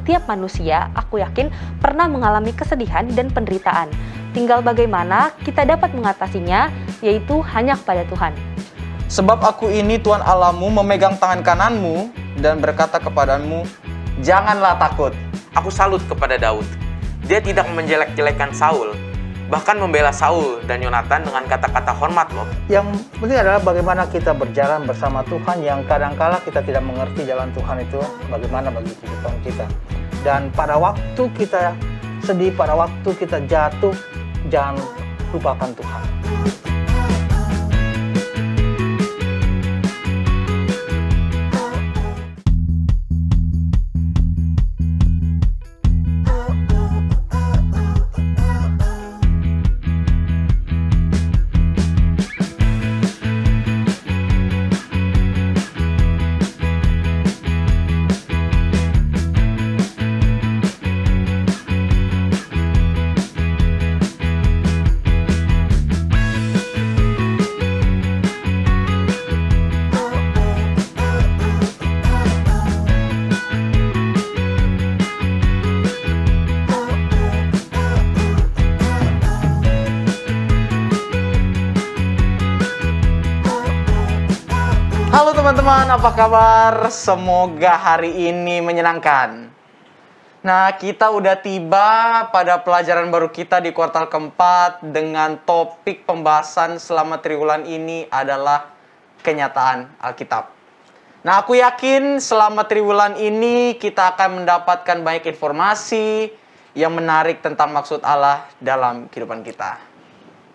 setiap manusia, aku yakin, pernah mengalami kesedihan dan penderitaan. Tinggal bagaimana kita dapat mengatasinya, yaitu hanya kepada Tuhan. Sebab aku ini Tuhan Allahmu memegang tangan kananmu dan berkata kepadamu, janganlah takut. Aku salut kepada Daud. Dia tidak menjelek-jelekan Saul, bahkan membela Saul dan Yonatan dengan kata-kata hormat loh. Yang penting adalah bagaimana kita berjalan bersama Tuhan, yang kadangkala kita tidak mengerti jalan Tuhan itu bagaimana bagi kehidupan kita. Dan pada waktu kita sedih, pada waktu kita jatuh, jangan lupakan Tuhan. Halo teman-teman, apa kabar? Semoga hari ini menyenangkan. Nah, kita udah tiba pada pelajaran baru kita di kuartal keempat dengan topik pembahasan selama triwulan ini adalah kenyataan Alkitab. Nah, aku yakin selama triwulan ini kita akan mendapatkan banyak informasi yang menarik tentang maksud Allah dalam kehidupan kita.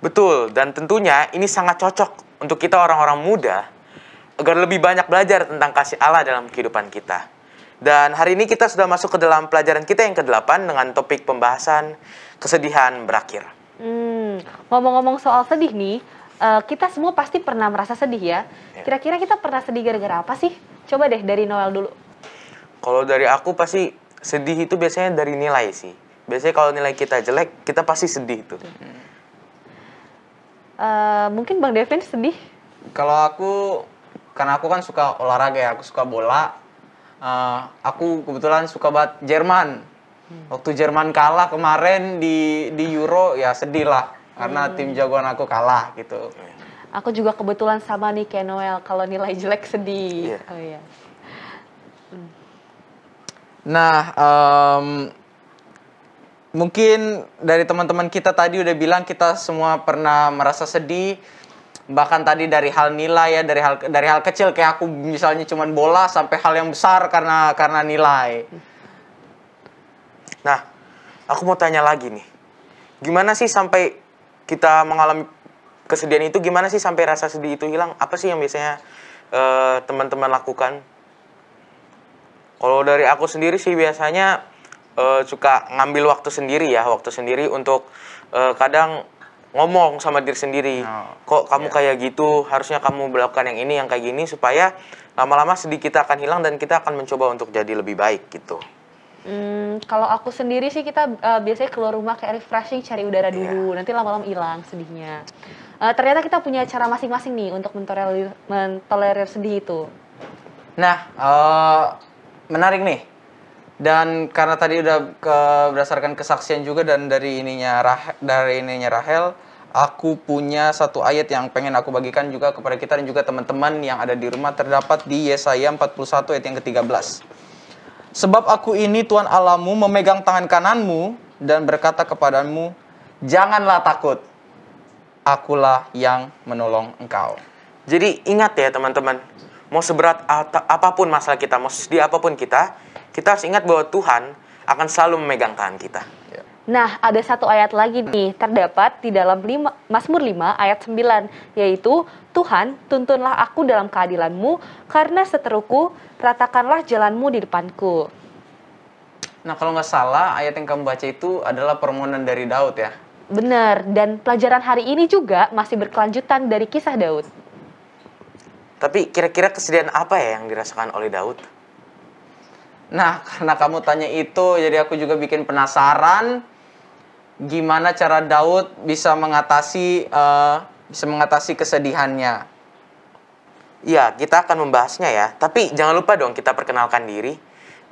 Betul, dan tentunya ini sangat cocok untuk kita orang-orang muda agar lebih banyak belajar tentang kasih Allah dalam kehidupan kita. Dan hari ini kita sudah masuk ke dalam pelajaran kita yang ke-8 dengan topik pembahasan kesedihan berakhir. Ngomong-ngomong soal sedih nih, kita semua pasti pernah merasa sedih ya. Kira-kira kita pernah sedih gara-gara apa sih? Coba deh dari Noel dulu. Kalau dari aku pasti sedih itu biasanya dari nilai sih. Biasanya kalau nilai kita jelek, kita pasti sedih itu. Mungkin Bang Devin sedih? Kalau karena aku kan suka olahraga ya, aku suka bola. Aku kebetulan suka banget Jerman. Waktu Jerman kalah kemarin di Euro, ya sedih lah. Karena tim jagoan aku kalah gitu. Aku juga kebetulan sama nih kayak Noel, kalau nilai jelek sedih. Iya. Oh iya. Nah, mungkin dari teman-teman kita tadi udah bilang kita semua pernah merasa sedih. Bahkan tadi dari hal nilai ya, dari hal kecil kayak aku misalnya cuman bola sampai hal yang besar karena nilai. Nah, aku mau tanya lagi nih. Gimana sih sampai kita mengalami kesedihan itu, gimana sih sampai rasa sedih itu hilang? Apa sih yang biasanya teman-teman lakukan? Kalau dari aku sendiri sih biasanya suka ngambil waktu sendiri untuk kadang ngomong sama diri sendiri. Kok kamu kayak gitu, harusnya kamu melakukan yang ini, yang kayak gini, supaya lama-lama sedih kita akan hilang dan kita akan mencoba untuk jadi lebih baik gitu. Kalau aku sendiri sih kita biasanya keluar rumah kayak refreshing, cari udara dulu, nanti lama-lama hilang sedihnya. Ternyata kita punya cara masing-masing nih untuk mentolerir sedih itu. Nah, menarik nih. Dan karena tadi udah berdasarkan kesaksian juga dan dari ininya Rahel, aku punya satu ayat yang pengen aku bagikan juga kepada kita dan juga teman-teman yang ada di rumah, terdapat di Yesaya 41 ayat yang ke-13. Sebab aku ini Tuhan Allahmu memegang tangan kananmu dan berkata kepadamu, janganlah takut, akulah yang menolong engkau. Jadi ingat ya teman-teman, mau seberat apapun masalah kita, mau sedih apapun kita harus ingat bahwa Tuhan akan selalu memegang tangan kita. Nah, ada satu ayat lagi nih, terdapat di dalam Mazmur 5 ayat 9, yaitu, Tuhan, tuntunlah aku dalam keadilan-Mu, karena seteruku, ratakanlah jalan-Mu di depanku. Nah, kalau nggak salah, ayat yang kamu baca itu adalah permohonan dari Daud ya? Benar, dan pelajaran hari ini juga masih berkelanjutan dari kisah Daud. Tapi kira-kira kesedihan apa ya yang dirasakan oleh Daud? Nah, karena kamu tanya itu, jadi aku juga bikin penasaran gimana cara Daud bisa mengatasi kesedihannya. Iya, kita akan membahasnya ya. Tapi jangan lupa dong kita perkenalkan diri.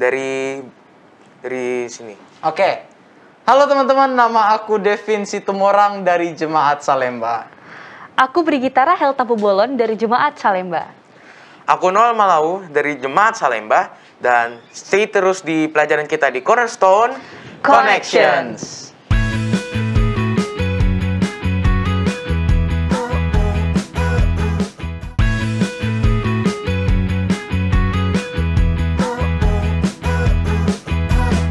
Dari dari sini. Oke. Halo teman-teman, nama aku Devin Situmorang dari Jemaat Salemba. Aku Brigita Rahel Tampu Bolon dari Jemaat Salemba. Aku Noel Malau dari Jemaat Salemba, dan stay terus di pelajaran kita di Cornerstone Connections.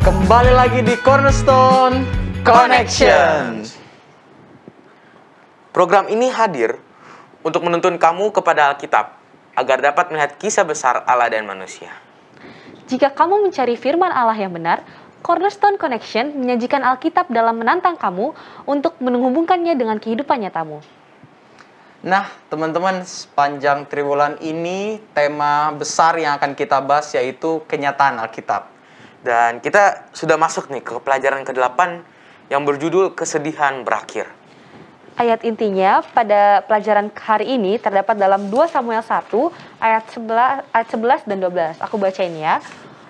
Kembali lagi di Cornerstone Connections. Program ini hadir untuk menuntun kamu kepada Alkitab agar dapat melihat kisah besar Allah dan manusia. Jika kamu mencari firman Allah yang benar, Cornerstone Connection menyajikan Alkitab dalam menantang kamu untuk menghubungkannya dengan kehidupan nyatamu. Nah, teman-teman, sepanjang triwulan ini tema besar yang akan kita bahas yaitu kenyataan Alkitab. Dan kita sudah masuk nih ke pelajaran ke-8 yang berjudul Kesedihan Berakhir. Ayat intinya pada pelajaran hari ini terdapat dalam 2 Samuel 1 ayat 11 dan 12. Aku bacain ya.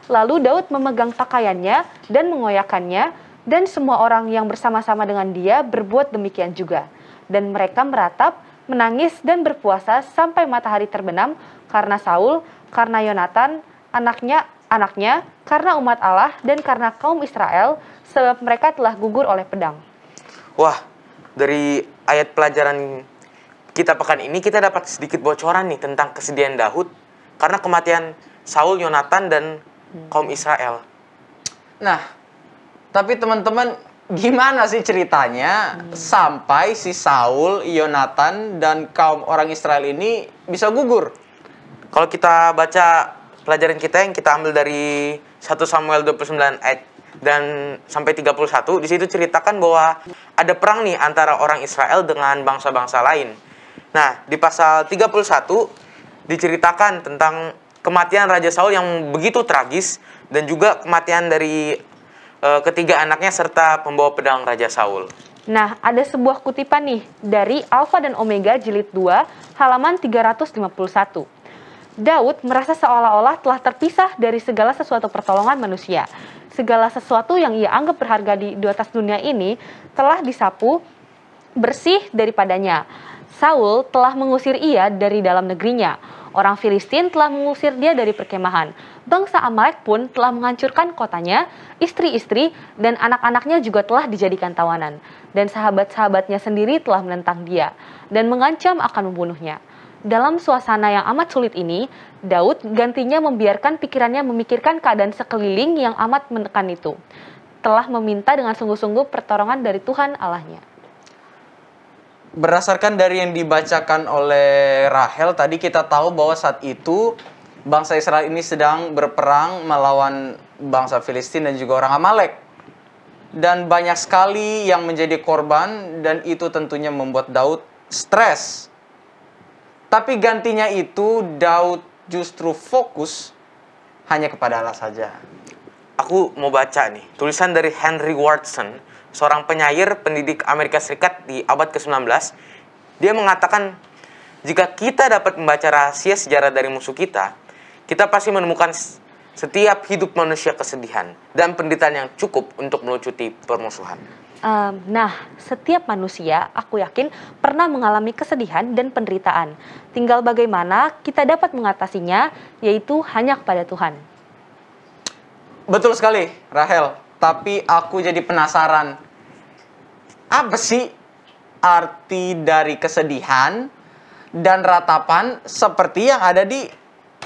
Lalu Daud memegang pakaiannya dan mengoyakkannya, dan semua orang yang bersama-sama dengan dia berbuat demikian juga. Dan mereka meratap, menangis dan berpuasa sampai matahari terbenam karena Saul, karena Yonatan, anaknya, karena umat Allah, dan karena kaum Israel, sebab mereka telah gugur oleh pedang. Wah, dari ayat pelajaran kita pekan ini kita dapat sedikit bocoran nih tentang kesedihan Daud karena kematian Saul, Yonatan, dan kaum Israel. Nah, tapi teman-teman, gimana sih ceritanya sampai si Saul, Yonatan, dan kaum orang Israel ini bisa gugur? Kalau kita baca pelajaran kita yang kita ambil dari 1 Samuel 29 ayat dan sampai 31, di situ ceritakan bahwa ada perang nih antara orang Israel dengan bangsa-bangsa lain. Nah, di pasal 31 diceritakan tentang kematian Raja Saul yang begitu tragis dan juga kematian dari ketiga anaknya serta pembawa pedang Raja Saul. Nah, ada sebuah kutipan nih dari Alfa dan Omega jilid 2 halaman 351. Daud merasa seolah-olah telah terpisah dari segala sesuatu pertolongan manusia. Segala sesuatu yang ia anggap berharga di atas dunia ini telah disapu bersih daripadanya. Saul telah mengusir ia dari dalam negerinya. Orang Filistin telah mengusir dia dari perkemahan. Bangsa Amalek pun telah menghancurkan kotanya, istri-istri dan anak-anaknya juga telah dijadikan tawanan. Dan sahabat-sahabatnya sendiri telah menentang dia dan mengancam akan membunuhnya. Dalam suasana yang amat sulit ini, Daud gantinya membiarkan pikirannya memikirkan keadaan sekeliling yang amat menekan itu. Telah meminta dengan sungguh-sungguh pertolongan dari Tuhan Allahnya. Berdasarkan dari yang dibacakan oleh Rahel, tadi kita tahu bahwa saat itu bangsa Israel ini sedang berperang melawan bangsa Filistin dan juga orang Amalek. Dan banyak sekali yang menjadi korban dan itu tentunya membuat Daud stres. Tapi gantinya itu Daud justru fokus hanya kepada Allah saja. Aku mau baca nih tulisan dari Henry Watson, seorang penyair pendidik Amerika Serikat di abad ke-19. Dia mengatakan, jika kita dapat membaca rahasia sejarah dari musuh kita pasti menemukan setiap hidup manusia kesedihan dan penderitaan yang cukup untuk melucuti permusuhan. Nah, setiap manusia, aku yakin, pernah mengalami kesedihan dan penderitaan. Tinggal bagaimana kita dapat mengatasinya, yaitu hanya kepada Tuhan. Betul sekali, Rahel. Tapi aku jadi penasaran. Apa sih arti dari kesedihan dan ratapan seperti yang ada di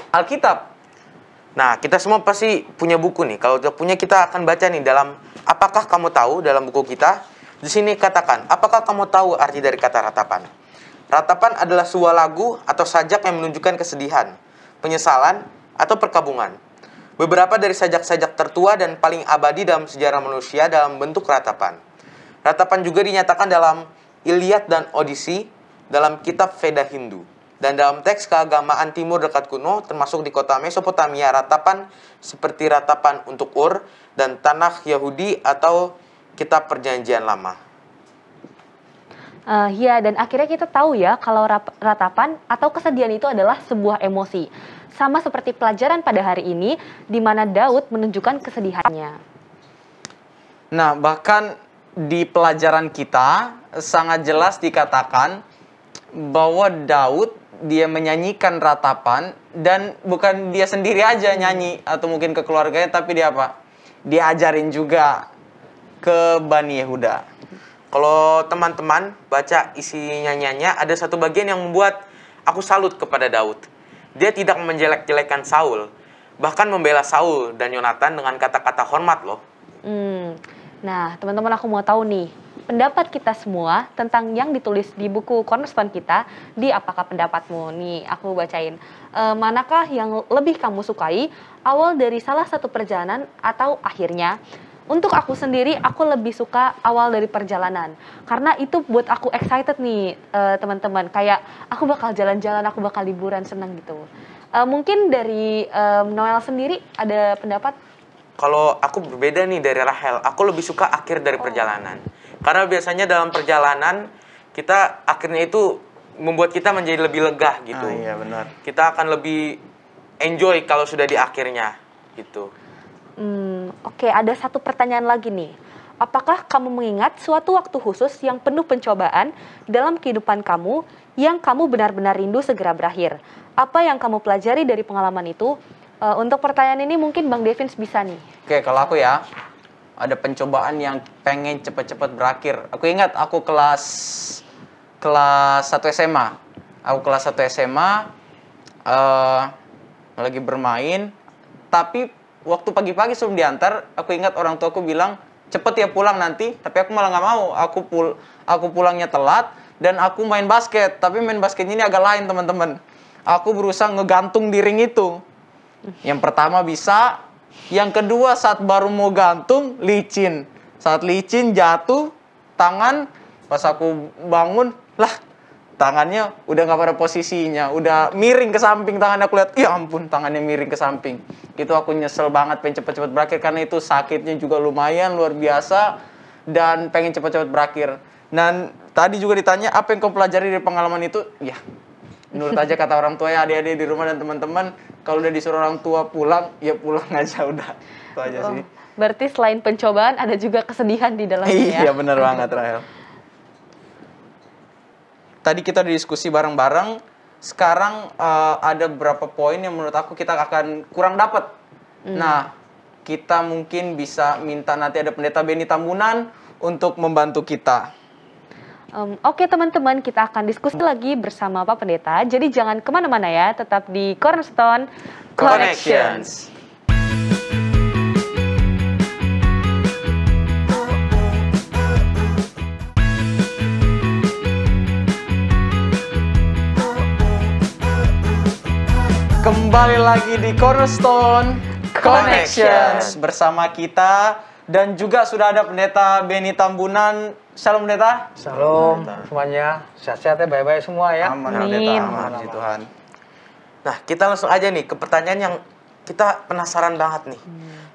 Alkitab? Nah, kita semua pasti punya buku nih. Kalau udah punya, kita akan baca nih dalam Apakah Kamu Tahu, dalam buku kita. Di sini katakan, apakah kamu tahu arti dari kata ratapan? Ratapan adalah sebuah lagu atau sajak yang menunjukkan kesedihan, penyesalan, atau perkabungan. Beberapa dari sajak-sajak tertua dan paling abadi dalam sejarah manusia dalam bentuk ratapan. Ratapan juga dinyatakan dalam Iliad dan Odyssey, dalam kitab Veda Hindu. Dan dalam teks keagamaan timur dekat kuno, termasuk di kota Mesopotamia, ratapan seperti ratapan untuk Ur dan Tanakh Yahudi atau kitab Perjanjian Lama. Ya, dan akhirnya kita tahu ya kalau ratapan atau kesedihan itu adalah sebuah emosi. Sama seperti pelajaran pada hari ini, di mana Daud menunjukkan kesedihannya. Nah, bahkan di pelajaran kita sangat jelas dikatakan bahwa Daud dia menyanyikan ratapan, dan bukan dia sendiri aja nyanyi atau mungkin ke keluarganya, tapi dia apa? Diajarin juga ke Bani Yehuda. Kalau teman-teman baca isi nyanyiannya, ada satu bagian yang membuat aku salut kepada Daud. Dia tidak menjelek-jelekan Saul, bahkan membela Saul dan Yonatan dengan kata-kata hormat loh. Nah, teman-teman, aku mau tahu nih, pendapat kita semua tentang yang ditulis di buku Cornerstone kita di Apakah Pendapatmu? Nih, aku bacain. Manakah yang lebih kamu sukai, awal dari salah satu perjalanan atau akhirnya? Untuk aku sendiri, aku lebih suka awal dari perjalanan. Karena itu buat aku excited nih, teman-teman. Kayak aku bakal jalan-jalan, aku bakal liburan, senang gitu. Mungkin dari Noel sendiri ada pendapat? Kalau aku berbeda nih dari Rahel, aku lebih suka akhir dari perjalanan. Karena biasanya dalam perjalanan, kita akhirnya itu membuat kita menjadi lebih lega gitu. Iya benar. Kita akan lebih enjoy kalau sudah di akhirnya gitu. Oke, ada satu pertanyaan lagi nih. Apakah kamu mengingat suatu waktu khusus yang penuh pencobaan dalam kehidupan kamu yang kamu benar-benar rindu segera berakhir? Apa yang kamu pelajari dari pengalaman itu? Untuk pertanyaan ini mungkin Bang Devins bisa nih. Oke, kalau aku ya, ada pencobaan yang pengen cepet-cepet berakhir. Aku ingat aku kelas 1 SMA. Aku kelas 1 SMA lagi bermain, tapi waktu pagi-pagi sebelum diantar, aku ingat orang tua aku bilang, cepet ya pulang nanti. Tapi aku malah nggak mau. Aku pulangnya telat dan aku main basket. Tapi main basketnya ini agak lain, teman-teman. Aku berusaha ngegantung di ring itu. Yang pertama bisa, yang kedua saat baru mau gantung licin. Saat licin jatuh tangan, pas aku bangun, lah tangannya udah nggak pada posisinya, udah miring ke samping tangannya. Aku lihat, ya ampun, tangannya miring ke samping. Itu aku nyesel banget, pengen cepet-cepet berakhir karena itu sakitnya juga lumayan luar biasa dan pengen cepet-cepet berakhir. Dan tadi juga ditanya apa yang kau pelajari dari pengalaman itu? Ya, menurut aja kata orang tua ya, adik-adik di rumah dan teman-teman, kalau udah disuruh orang tua pulang, ya pulang aja udah. Itu aja sih. Berarti selain pencobaan ada juga kesedihan di dalamnya ya? Iya benar banget, Rahel. Tadi kita udah diskusi bareng-bareng. Sekarang ada beberapa poin yang menurut aku kita akan kurang dapat. Nah, kita mungkin bisa minta nanti ada pendeta Beni Tambunan untuk membantu kita. Oke teman-teman, kita akan diskusi lagi bersama Pak Pendeta. Jadi jangan kemana-mana ya, tetap di Cornerstone Connections. Kembali lagi di Cornerstone Connections bersama kita, dan juga sudah ada pendeta Beni Tambunan. Shalom pendeta. Shalom semuanya, sehat-sehat ya, baik-baik semua ya. Aman Amin. pendeta, aman puji Tuhan. Nah, kita langsung aja nih ke pertanyaan yang kita penasaran banget nih.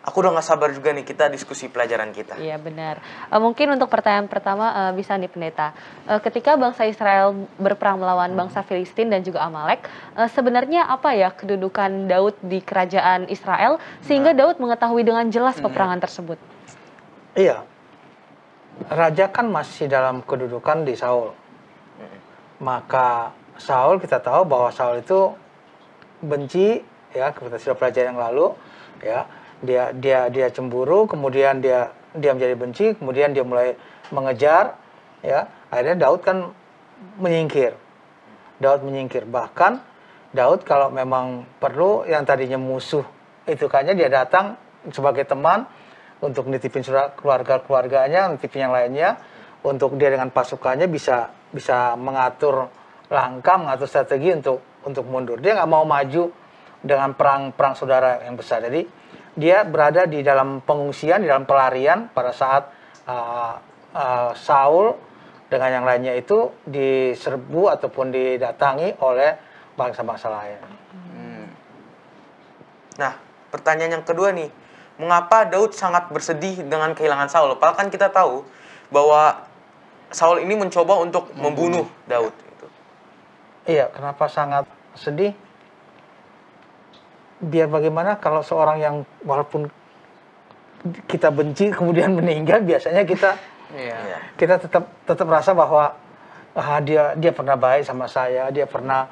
Aku udah gak sabar juga nih kita diskusi pelajaran kita. Iya benar. Mungkin untuk pertanyaan pertama bisa nih pendeta. Ketika bangsa Israel berperang melawan bangsa Filistin dan juga Amalek, sebenarnya apa ya kedudukan Daud di kerajaan Israel sehingga Daud mengetahui dengan jelas peperangan tersebut? Iya, raja kan masih dalam kedudukan di Saul. Maka Saul, kita tahu bahwa Saul itu benci, ya kita sudah pelajari yang lalu, ya dia cemburu, kemudian dia menjadi benci, kemudian dia mulai mengejar, ya akhirnya Daud kan menyingkir. Bahkan Daud kalau memang perlu, yang tadinya musuh itu kayaknya dia datang sebagai teman untuk nitipin surat keluarganya, nitipin yang lainnya, untuk dia dengan pasukannya bisa mengatur langkah, mengatur strategi untuk mundur. Dia nggak mau maju dengan perang saudara yang besar. Jadi dia berada di dalam pengungsian, di dalam pelarian pada saat Saul dengan yang lainnya itu diserbu ataupun didatangi oleh bangsa-bangsa lain. Nah, pertanyaan yang kedua nih, mengapa Daud sangat bersedih dengan kehilangan Saul? Padahal kan kita tahu bahwa Saul ini mencoba untuk membunuh Daud. Iya, kenapa sangat sedih? Biar bagaimana kalau seorang yang walaupun kita benci kemudian meninggal, biasanya kita Iya. kita tetap rasa bahwa dia pernah baik sama saya, dia pernah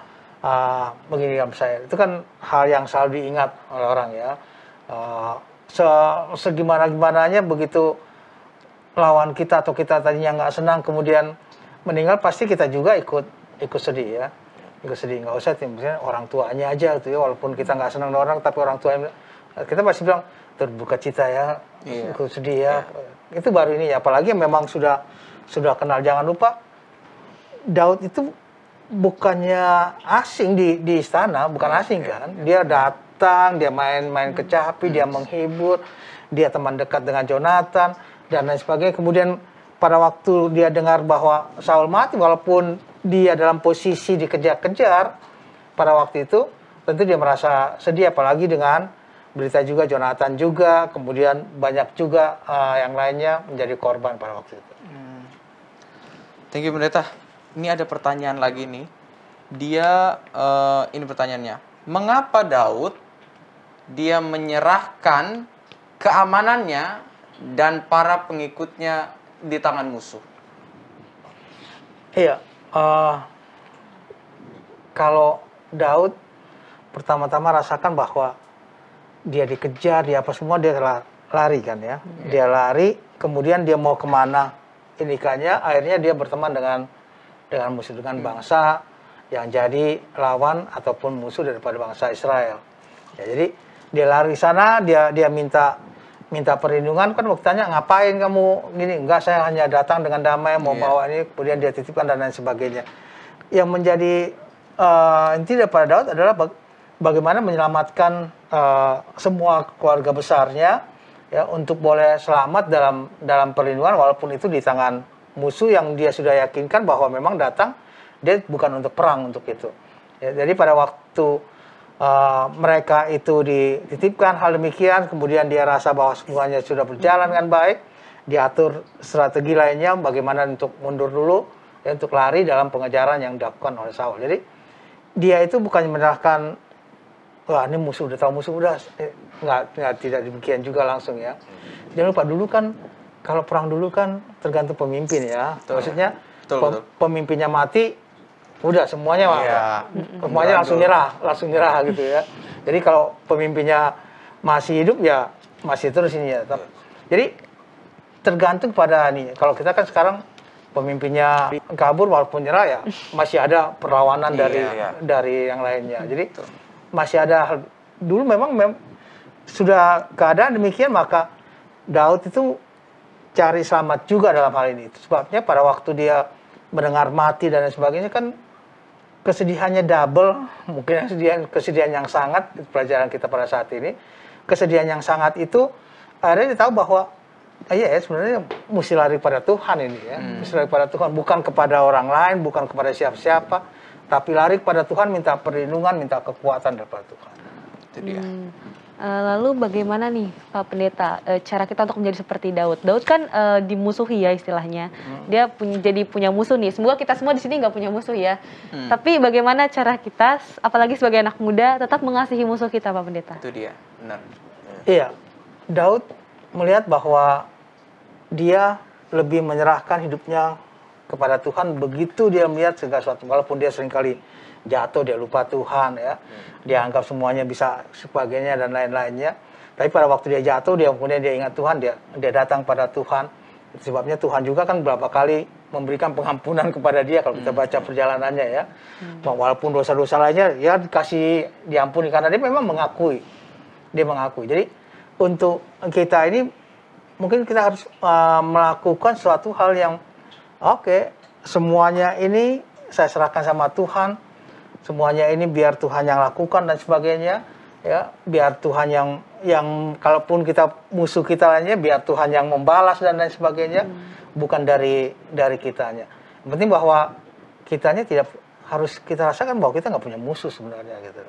begini sama saya. Itu kan hal yang selalu diingat oleh orang ya. Segimana-gimananya begitu lawan kita atau kita tadinya nggak senang kemudian meninggal, pasti kita juga ikut sedih ya. Ikut sedih, nggak usah misalnya orang tuanya aja gitu ya, walaupun kita nggak senang dengan orang, tapi orang tuanya kita pasti bilang terbuka cita ya, ikut sedih ya. Itu baru ini ya, apalagi memang sudah kenal. Jangan lupa Daud itu bukannya asing di istana, bukan asing kan. Dia datang, dia main kecapi, dia menghibur, dia teman dekat dengan Jonathan dan lain sebagainya. Kemudian pada waktu dia dengar bahwa Saul mati, walaupun dia dalam posisi dikejar-kejar pada waktu itu, tentu dia merasa sedih, apalagi dengan berita juga Jonathan juga, kemudian banyak juga yang lainnya menjadi korban pada waktu itu. Thank you pendeta. Ini ada pertanyaan lagi nih. Ini pertanyaannya. Mengapa Daud dia menyerahkan keamanannya dan para pengikutnya di tangan musuh? Iya, kalau Daud pertama-tama rasakan bahwa dia dikejar, dia apa semua, dia lari kan ya. Dia lari, kemudian dia mau kemana inikanya, akhirnya dia berteman dengan musuh, dengan bangsa yang jadi lawan ataupun musuh daripada bangsa Israel. Ya, jadi dia lari sana, dia minta perlindungan. Kan waktu tanya, ngapain kamu gini? Enggak, saya hanya datang dengan damai, mau bawa ini, kemudian dia titipkan dan lain sebagainya. Yang menjadi inti daripada Daud adalah bagaimana menyelamatkan semua keluarga besarnya ya, untuk boleh selamat dalam perlindungan, walaupun itu di tangan musuh yang dia sudah yakinkan bahwa memang datang, dia bukan untuk perang untuk itu. Ya, jadi pada waktu mereka itu dititipkan hal demikian, kemudian dia rasa bahwa semuanya sudah berjalan dengan baik, diatur strategi lainnya bagaimana untuk mundur dulu, ya, untuk lari dalam pengejaran yang dilakukan oleh Saul. Jadi dia itu bukan menyerahkan, wah ini musuh udah tahu musuh udah, tidak demikian juga langsung ya. Jangan lupa dulu kan, kalau perang dulu kan tergantung pemimpin ya. Betul. Maksudnya pemimpinnya mati, udah semuanya semuanya langsung nyerah gitu ya. Jadi kalau pemimpinnya masih hidup ya masih terus ini ya. Jadi tergantung pada ini. Kalau kita kan sekarang pemimpinnya kabur walaupun nyerah ya masih ada perlawanan dari yang lainnya. Jadi masih ada. Dulu memang sudah keadaan demikian, maka Daud itu cari selamat juga dalam hal ini. Sebabnya pada waktu dia mendengar mati dan lain sebagainya kan kesedihannya double, mungkin kesedihan yang sangat, pelajaran kita pada saat ini, kesedihan yang sangat itu akhirnya dia tahu bahwa sebenarnya mesti lari pada Tuhan ini ya, mesti lari pada Tuhan, bukan kepada orang lain, bukan kepada siapa-siapa, tapi lari kepada Tuhan, minta perlindungan, minta kekuatan daripada Tuhan. Itu dia. Lalu bagaimana nih Pak Pendeta, cara kita untuk menjadi seperti Daud? Daud kan dimusuhi ya istilahnya. Dia punya musuh nih. Semoga kita semua di sini nggak punya musuh ya. Tapi bagaimana cara kita, apalagi sebagai anak muda, tetap mengasihi musuh kita, Pak Pendeta? Itu dia, benar. Iya, Daud melihat bahwa dia lebih menyerahkan hidupnya kepada Tuhan. Begitu dia melihat segala sesuatu, walaupun dia seringkali jatuh, dia lupa Tuhan ya, dia anggap semuanya bisa sebagainya dan lain-lainnya. Tapi pada waktu dia jatuh, kemudian dia ingat Tuhan, dia datang pada Tuhan. Itu sebabnya Tuhan juga kan berapa kali memberikan pengampunan kepada dia kalau kita baca perjalanannya ya. Walaupun dosa-dosa lainnya ya dikasih diampuni karena dia memang mengakui. Dia mengakui. Jadi untuk kita ini mungkin kita harus melakukan suatu hal yang semuanya ini saya serahkan sama Tuhan. Semuanya ini biar Tuhan yang lakukan dan sebagainya ya, biar Tuhan yang kalaupun kita musuh kita lainnya biar Tuhan yang membalas dan lain sebagainya, bukan dari kitanya. Yang penting bahwa kitanya tidak harus kita rasakan bahwa kita nggak punya musuh sebenarnya gitu.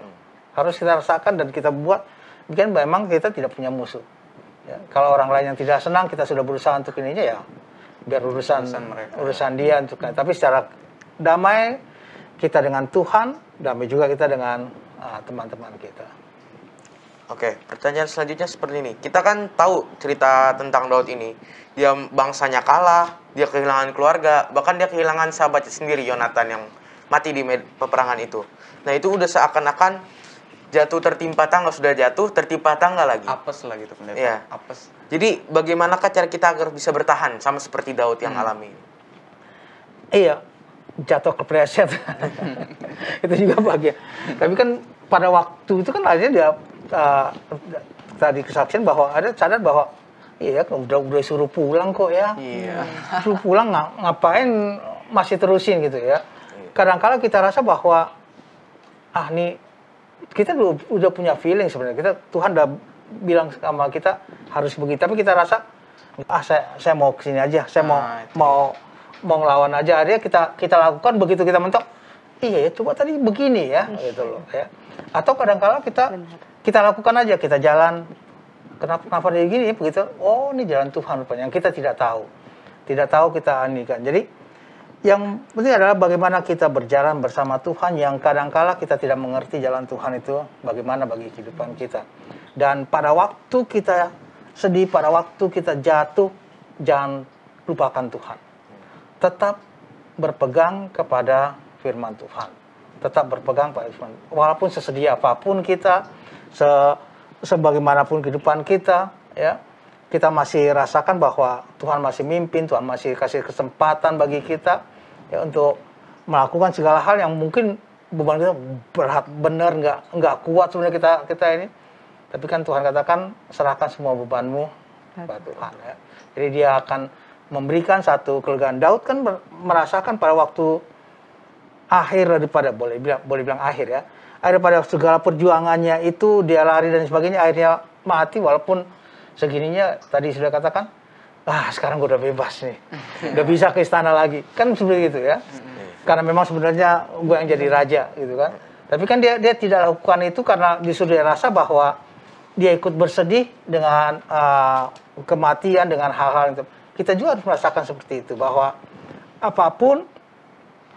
Harus kita rasakan dan kita buat bikin memang kita tidak punya musuh. Ya, kalau orang lain yang tidak senang kita sudah berusaha untuk ininya ya biar urusan dia untuk, tapi secara damai kita dengan Tuhan, damai juga kita dengan teman-teman kita. Oke, pertanyaan selanjutnya seperti ini. Kita kan tahu cerita tentang Daud ini. Dia bangsanya kalah, dia kehilangan keluarga, bahkan dia kehilangan sahabatnya sendiri, Yonatan, yang mati di peperangan itu. Nah, itu udah seakan-akan jatuh tertimpa tangga, sudah jatuh tertimpa tangga lagi. Apes lah gitu pendeta. Iya. Apes. Jadi, bagaimanakah cara kita agar bisa bertahan sama seperti Daud yang alami? Iya, jatuh kepleset. Itu juga bagian. Tapi kan pada waktu itu kan akhirnya dia tadi kesaksian bahwa ada sadar bahwa iya udah suruh pulang kok ya. Iya. Suruh pulang ngapain masih terusin gitu ya. Kadang-kala kita rasa bahwa nih kita udah punya feeling sebenarnya. Tuhan udah bilang sama kita harus begitu, tapi kita rasa saya mau kesini aja, saya mau ngelawan aja. Akhirnya kita lakukan, begitu kita mentok, iya ya coba tadi begini ya gitu loh ya. Atau kadang-kala kita lakukan aja, kita jalan, kenapa dia gini begitu, oh ini jalan Tuhan rupanya, yang kita tidak tahu kita anikan. Jadi yang penting adalah bagaimana kita berjalan bersama Tuhan, yang kadang-kala kita tidak mengerti jalan Tuhan itu bagaimana bagi kehidupan kita. Dan pada waktu kita sedih, pada waktu kita jatuh, jangan lupakan Tuhan. Tetap berpegang kepada firman Tuhan. Tetap berpegang pada firman. Walaupun sesedih apapun kita, sebagaimanapun kehidupan kita, ya, kita masih rasakan bahwa Tuhan masih mimpin, Tuhan masih kasih kesempatan bagi kita ya untuk melakukan segala hal yang mungkin beban kita berat, benar nggak kuat sebenarnya kita ini. Tapi kan Tuhan katakan serahkan semua bebanmu kepada Tuhan. Ya. Jadi Dia akan memberikan satu kelegaan. Daud kan merasakan pada waktu akhir daripada boleh bilang akhir ya. Daripada segala perjuangannya itu dia lari dan sebagainya, akhirnya mati walaupun segininya tadi sudah katakan, sekarang gue udah bebas nih, udah bisa ke istana lagi, kan seperti itu ya. Karena memang sebenarnya gue yang jadi raja gitu kan. Tapi kan dia tidak lakukan itu karena justru dia rasa bahwa dia ikut bersedih dengan kematian, dengan hal-hal itu. Kita juga harus merasakan seperti itu, bahwa apapun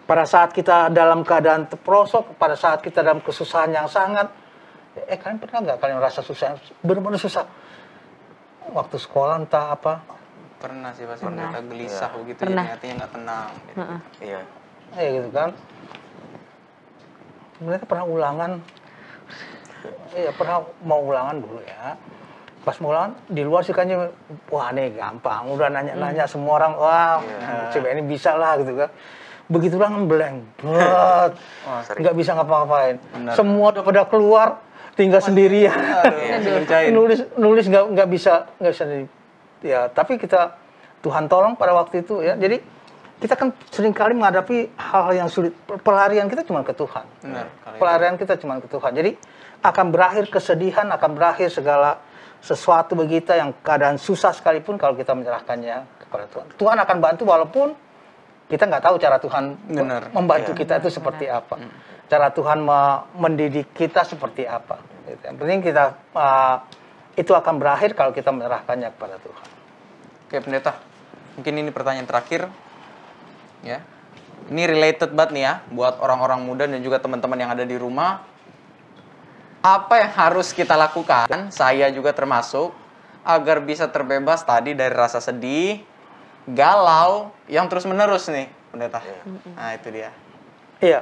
pada saat kita dalam keadaan terperosok, pada saat kita dalam kesusahan yang sangat, kalian pernah nggak kalian merasa susah, benar-benar susah? Waktu sekolah entah apa? Pernah sih pasti kita gelisah begitu, jadi hatinya nggak tenang. Gitu. Iya. Gitu kan. Mereka pernah ulangan, pernah mau ulangan dulu ya. Pas mau ulangan di luar sih kayaknya, wah ini gampang, udah nanya-nanya semua orang, coba ini bisa lah gitu kan. Begitu ulangan blank, nggak bisa ngapa-ngapain. Semua udah pada keluar, tinggal sendirian. Nulis nggak bisa ya. Tapi Tuhan tolong pada waktu itu ya. Jadi kita kan seringkali menghadapi hal-hal yang sulit. Pelarian kita cuma ke Tuhan. Pelarian kita cuma ke Tuhan. Jadi akan berakhir kesedihan, akan berakhir segala sesuatu bagi kita yang keadaan susah sekalipun kalau kita menyerahkannya kepada Tuhan. Tuhan akan bantu walaupun kita nggak tahu cara Tuhan membantu kita itu seperti apa. Cara Tuhan mendidik kita seperti apa. Yang penting kita itu akan berakhir kalau kita menyerahkannya kepada Tuhan. Oke pendeta, mungkin ini pertanyaan terakhir. Ya, ini related banget nih ya buat orang-orang muda dan juga teman-teman yang ada di rumah. Apa yang harus kita lakukan, saya juga termasuk, agar bisa terbebas tadi dari rasa sedih, galau yang terus-menerus nih, pendeta. Nah, itu dia. Iya.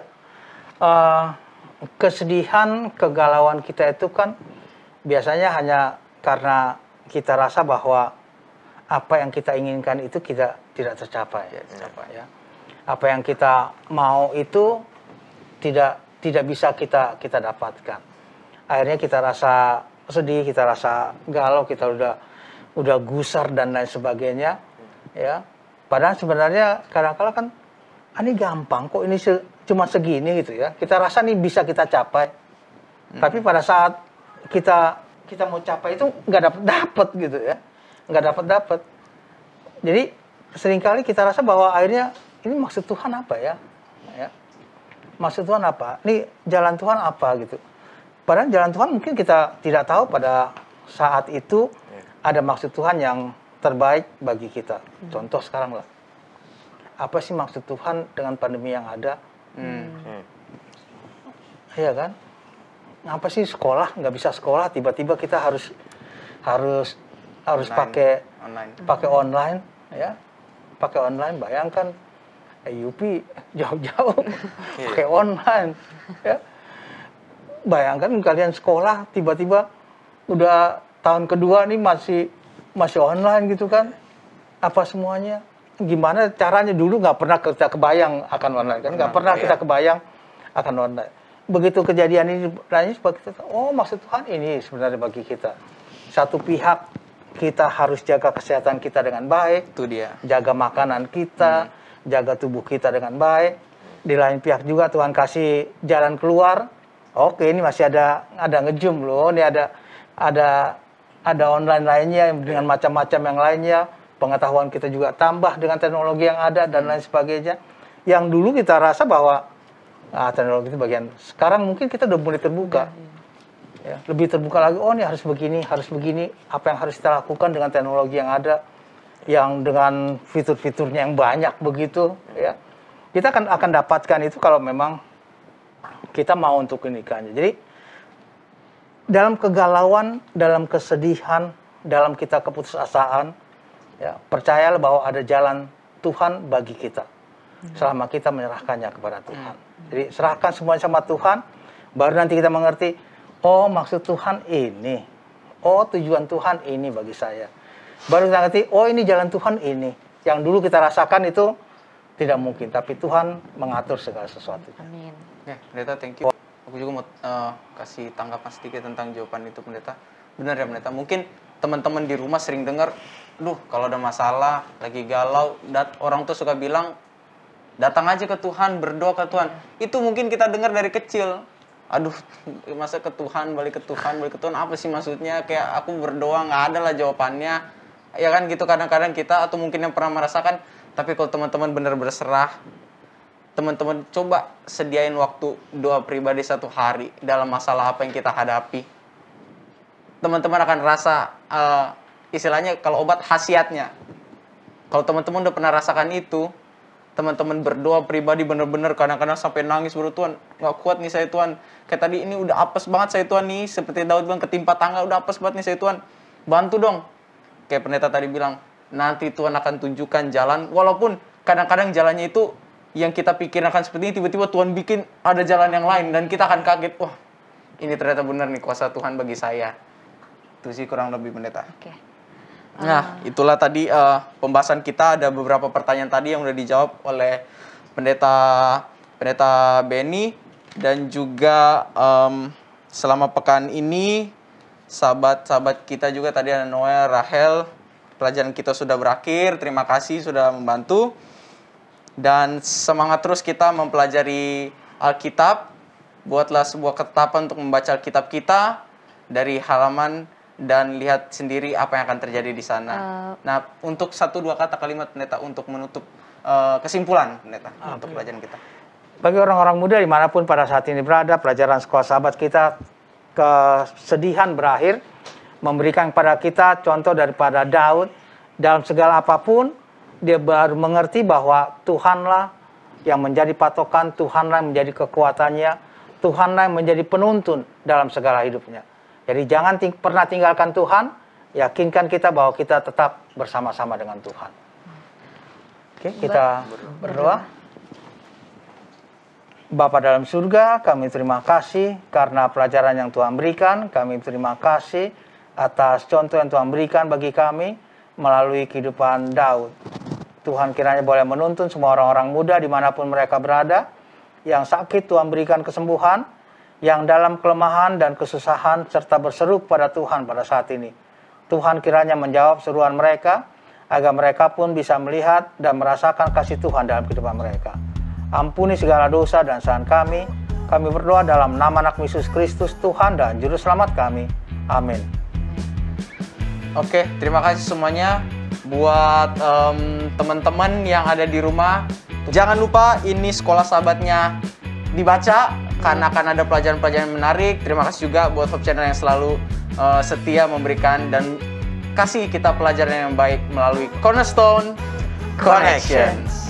Kesedihan, kegalauan kita itu kan biasanya hanya karena kita rasa bahwa apa yang kita inginkan itu kita tidak tercapai. Ya. Apa yang kita mau itu tidak bisa kita dapatkan. Akhirnya kita rasa sedih, kita rasa galau, kita udah gusar dan lain sebagainya. Ya, padahal sebenarnya kadang-kala kan ini gampang kok, ini cuma segini gitu ya. Kita rasa nih bisa kita capai, tapi pada saat kita mau capai itu nggak dapat gitu ya, nggak dapat. Jadi seringkali kita rasa bahwa akhirnya ini maksud Tuhan apa ya? Maksud Tuhan apa? Ini jalan Tuhan apa gitu? Padahal jalan Tuhan mungkin kita tidak tahu pada saat itu ada maksud Tuhan yang terbaik bagi kita. Contoh sekarang lah, apa sih maksud Tuhan dengan pandemi yang ada? Iya kan? ngapa sih sekolah nggak bisa sekolah, tiba-tiba kita harus pakai online ya, pakai online. Bayangkan UP jauh-jauh pakai online ya. Bayangkan kalian sekolah tiba-tiba udah tahun kedua nih masih online gitu kan, apa semuanya. Gimana caranya, dulu nggak pernah kita kebayang akan online kan, nggak pernah kita kebayang akan online. Begitu kejadian ini nanya sebagai kita, oh maksud Tuhan ini sebenarnya bagi kita. Satu pihak kita harus jaga kesehatan kita dengan baik, Itu dia. jaga makanan kita, jaga tubuh kita dengan baik. Di lain pihak juga Tuhan kasih jalan keluar. Oke, ini masih ada nge-Zoom loh, ini ada online lainnya dengan macam-macam yang lainnya. Pengetahuan kita juga tambah dengan teknologi yang ada dan lain sebagainya. Yang dulu kita rasa bahwa teknologi itu bagian. Sekarang mungkin kita udah mulai terbuka. Ya, lebih terbuka lagi, oh ini harus begini, apa yang harus kita lakukan dengan teknologi yang ada, yang dengan fitur-fiturnya yang banyak begitu. Ya. Kita akan dapatkan itu kalau memang kita mau untuk ini kan. Jadi dalam kegalauan, dalam kesedihan, dalam kita keputusasaan, ya, percayalah bahwa ada jalan Tuhan bagi kita selama kita menyerahkannya kepada Tuhan. Jadi serahkan semuanya sama Tuhan, baru nanti kita mengerti, oh maksud Tuhan ini, oh tujuan Tuhan ini bagi saya. Baru kita ngerti, oh ini jalan Tuhan ini. Yang dulu kita rasakan itu tidak mungkin, tapi Tuhan mengatur segala sesuatu. Amin. Ya, Pendeta, thank you. Aku juga mau kasih tanggapan sedikit tentang jawaban itu, Pendeta. Benar ya, Pendeta. Mungkin teman-teman di rumah sering dengar, duh kalau ada masalah, lagi galau, orang tuh suka bilang, datang aja ke Tuhan, berdoa ke Tuhan. Itu mungkin kita dengar dari kecil. Aduh, masa ke Tuhan, balik ke Tuhan, apa sih maksudnya? Kayak aku berdoa, nggak ada lah jawabannya. Ya kan gitu kadang-kadang kita, atau mungkin yang pernah merasakan. Tapi kalau teman-teman benar berserah, teman-teman coba sediain waktu doa pribadi 1 hari dalam masalah apa yang kita hadapi. Teman-teman akan rasa, istilahnya kalau obat khasiatnya. Kalau teman-teman udah pernah rasakan itu, teman-teman berdoa pribadi benar-benar kadang-kadang sampai nangis, baru Tuhan nggak kuat nih saya Tuhan, kayak tadi ini udah apes banget saya Tuhan nih, seperti Daud bilang ketimpa tangga udah apes banget nih saya Tuhan, bantu dong. Kayak pendeta tadi bilang, nanti Tuhan akan tunjukkan jalan, walaupun kadang-kadang jalannya itu yang kita pikirkan seperti ini, tiba-tiba Tuhan bikin ada jalan yang lain dan kita akan kaget, wah ini ternyata benar nih kuasa Tuhan bagi saya. Itu sih kurang lebih, Pendeta. Oke. Nah, itulah tadi pembahasan kita. Ada beberapa pertanyaan tadi yang udah dijawab oleh Pendeta Benny. Dan juga selama pekan ini, sahabat-sahabat kita juga tadi ada Noel, Rahel. Pelajaran kita sudah berakhir. Terima kasih sudah membantu. Dan semangat terus kita mempelajari Alkitab. Buatlah sebuah ketetapan untuk membaca Alkitab kita dari halaman dan lihat sendiri apa yang akan terjadi di sana. Nah, untuk 1-2 kata kalimat, Pendeta, untuk menutup kesimpulan, Pendeta, untuk pelajaran kita. Bagi orang-orang muda dimanapun pada saat ini berada, pelajaran sekolah sahabat kita, kesedihan berakhir, memberikan kepada kita contoh daripada Daud. Dalam segala apapun, dia baru mengerti bahwa Tuhanlah yang menjadi patokan, Tuhanlah yang menjadi kekuatannya, Tuhanlah yang menjadi penuntun dalam segala hidupnya. Jadi jangan pernah tinggalkan Tuhan, yakinkan kita bahwa kita tetap bersama-sama dengan Tuhan. Oke, kita berdoa. Bapa dalam surga, kami terima kasih karena pelajaran yang Tuhan berikan. Kami terima kasih atas contoh yang Tuhan berikan bagi kami melalui kehidupan Daud. Tuhan kiranya boleh menuntun semua orang-orang muda dimanapun mereka berada. Yang sakit Tuhan berikan kesembuhan, yang dalam kelemahan dan kesusahan serta berseru pada Tuhan pada saat ini. Tuhan kiranya menjawab seruan mereka, agar mereka pun bisa melihat dan merasakan kasih Tuhan dalam kehidupan mereka. Ampuni segala dosa dan kesalahan kami. Kami berdoa dalam nama anak Yesus Kristus, Tuhan dan Juru Selamat kami. Amin. Oke, terima kasih semuanya. Buat teman-teman yang ada di rumah, jangan lupa ini sekolah sahabatnya dibaca, karena akan ada pelajaran-pelajaran menarik. Terima kasih juga buat Hope Channel yang selalu setia memberikan dan kasih kita pelajaran yang baik melalui Cornerstone Connections.